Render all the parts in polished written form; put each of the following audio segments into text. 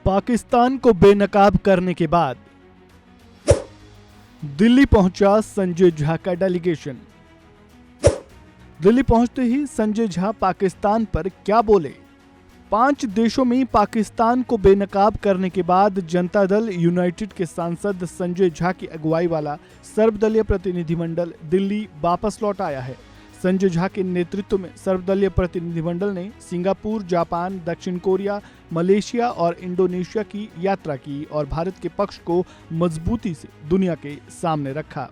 पाकिस्तान को बेनकाब करने के बाद दिल्ली पहुंचा संजय झा का डेलीगेशन। दिल्ली पहुंचते ही संजय झा पाकिस्तान पर क्या बोले? 5 देशों में पाकिस्तान को बेनकाब करने के बाद जनता दल यूनाइटेड के सांसद संजय झा की अगुवाई वाला सर्वदलीय प्रतिनिधिमंडल दिल्ली वापस लौट आया है। संजय झा के नेतृत्व में सर्वदलीय प्रतिनिधिमंडल ने सिंगापुर, जापान, दक्षिण कोरिया, मलेशिया और इंडोनेशिया की यात्रा की और भारत के पक्ष को मजबूती से दुनिया के सामने रखा।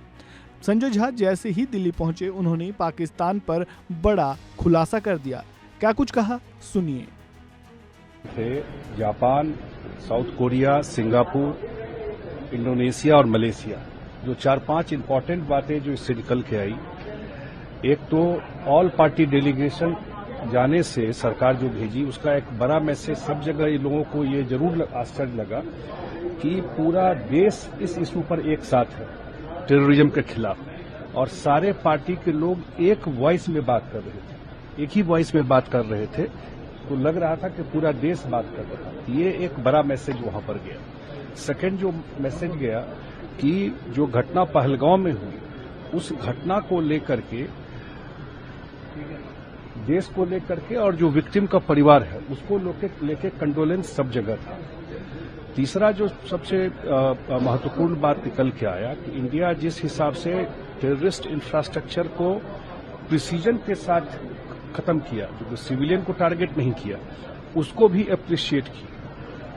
संजय झा जैसे ही दिल्ली पहुंचे, उन्होंने पाकिस्तान पर बड़ा खुलासा कर दिया। क्या कुछ कहा, सुनिए। Japan, south Korea, Singapore, Indonesia और मलेशिया, जो 4-5 इंपॉर्टेंट बातें जो इससे निकल के आई। एक तो ऑल पार्टी डेलीगेशन जाने से सरकार जो भेजी, उसका एक बड़ा मैसेज सब जगह ये लोगों को ये जरूर आश्चर्य लगा कि पूरा देश इस इशू पर एक साथ है टेररिज्म के खिलाफ, और सारे पार्टी के लोग एक वॉइस में बात कर रहे थे, एक ही वॉइस में बात कर रहे थे। तो लग रहा था कि पूरा देश बात कर रहा था। ये एक बड़ा मैसेज वहां पर गया। सेकंड जो मैसेज गया कि जो घटना पहलगांव में हुई, उस घटना को लेकर के, देश को लेकर के, और जो विक्टिम का परिवार है उसको लेके कंडोलेंस सब जगह था। तीसरा जो सबसे महत्वपूर्ण बात निकल के आया कि इंडिया जिस हिसाब से टेररिस्ट इंफ्रास्ट्रक्चर को प्रिसीजन के साथ खत्म किया, जो सिविलियन को टारगेट नहीं किया, उसको भी अप्रिशिएट किया।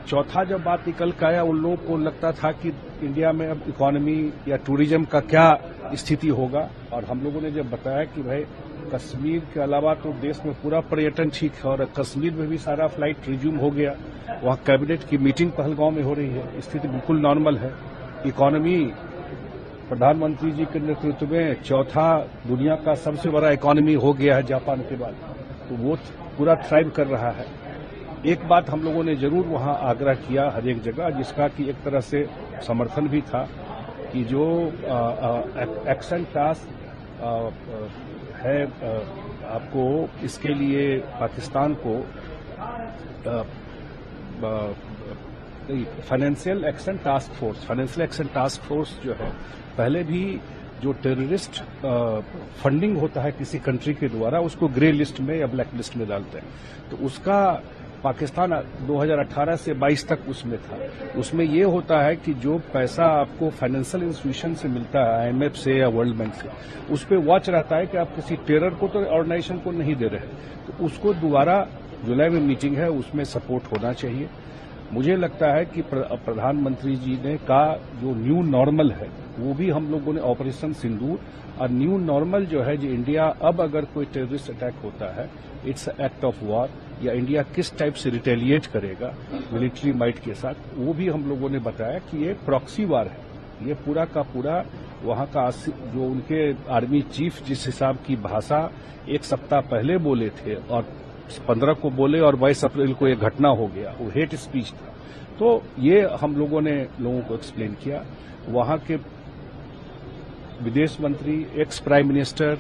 चौथा जब बात निकल के आया, उन लोगों को लगता था कि इंडिया में अब इकोनॉमी या टूरिज्म का क्या स्थिति होगा, और हम लोगों ने जब बताया कि भाई कश्मीर के अलावा तो देश में पूरा पर्यटन ठीक है और कश्मीर में भी सारा फ्लाइट रिज्यूम हो गया, वहां कैबिनेट की मीटिंग पहलगांव में हो रही है, स्थिति बिल्कुल नॉर्मल है। इकोनॉमी प्रधानमंत्री जी के नेतृत्व में चौथा दुनिया का सबसे बड़ा इकोनॉमी हो गया है जापान के बाद, तो वो पूरा थ्राइव कर रहा है। एक बात हम लोगों ने जरूर वहां आग्रह किया हर एक जगह, जिसका कि एक तरह से समर्थन भी था, कि जो एक्शन टास्क है, आपको इसके लिए पाकिस्तान को फाइनेंशियल एक्शन टास्क फोर्स जो है, पहले भी जो टेररिस्ट फंडिंग होता है किसी कंट्री के द्वारा, उसको ग्रे लिस्ट में या ब्लैक लिस्ट में डालते हैं। तो उसका पाकिस्तान 2018 से 22 तक उसमें था। उसमें ये होता है कि जो पैसा आपको फाइनेंशियल इंस्टीट्यूशन से मिलता है, आईएमएफ से या वर्ल्ड बैंक से, उस पर वॉच रहता है कि आप किसी टेरर को तो ऑर्गेनाइजेशन को नहीं दे रहे, तो उसको दोबारा जुलाई में मीटिंग है, उसमें सपोर्ट होना चाहिए। मुझे लगता है कि प्रधानमंत्री जी ने का जो न्यू नॉर्मल है, वो भी हम लोगों ने ऑपरेशन सिंदूर, और न्यू नॉर्मल जो है, जो इंडिया अब अगर कोई टेररिस्ट अटैक होता है, इट्स एक्ट ऑफ वॉर, या इंडिया किस टाइप से रिटेलिएट करेगा मिलिट्री माइट के साथ, वो भी हम लोगों ने बताया कि ये प्रॉक्सी वार है। ये पूरा का पूरा वहां का जो उनके आर्मी चीफ जिस हिसाब की भाषा 1 सप्ताह पहले बोले थे और 15 को बोले और 22 अप्रैल को एक घटना हो गया, वो हेट स्पीच था। तो ये हम लोगों ने लोगों को एक्सप्लेन किया। वहां के विदेश मंत्री, एक्स प्राइम मिनिस्टर,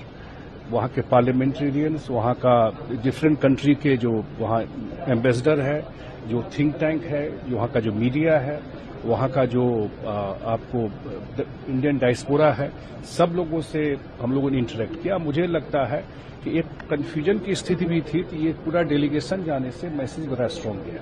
वहां के पार्लियामेंटेरियंस, वहां का डिफरेंट कंट्री के जो वहां एम्बेसडर है, जो थिंक टैंक है, वहां का जो मीडिया है, वहां का जो आपको इंडियन डायस्पोरा है, सब लोगों से हम लोगों ने इंटरेक्ट किया। मुझे लगता है कि एक कंफ्यूजन की स्थिति भी थी, तो ये पूरा डेलीगेशन जाने से मैसेज बड़ा स्ट्रांग गया।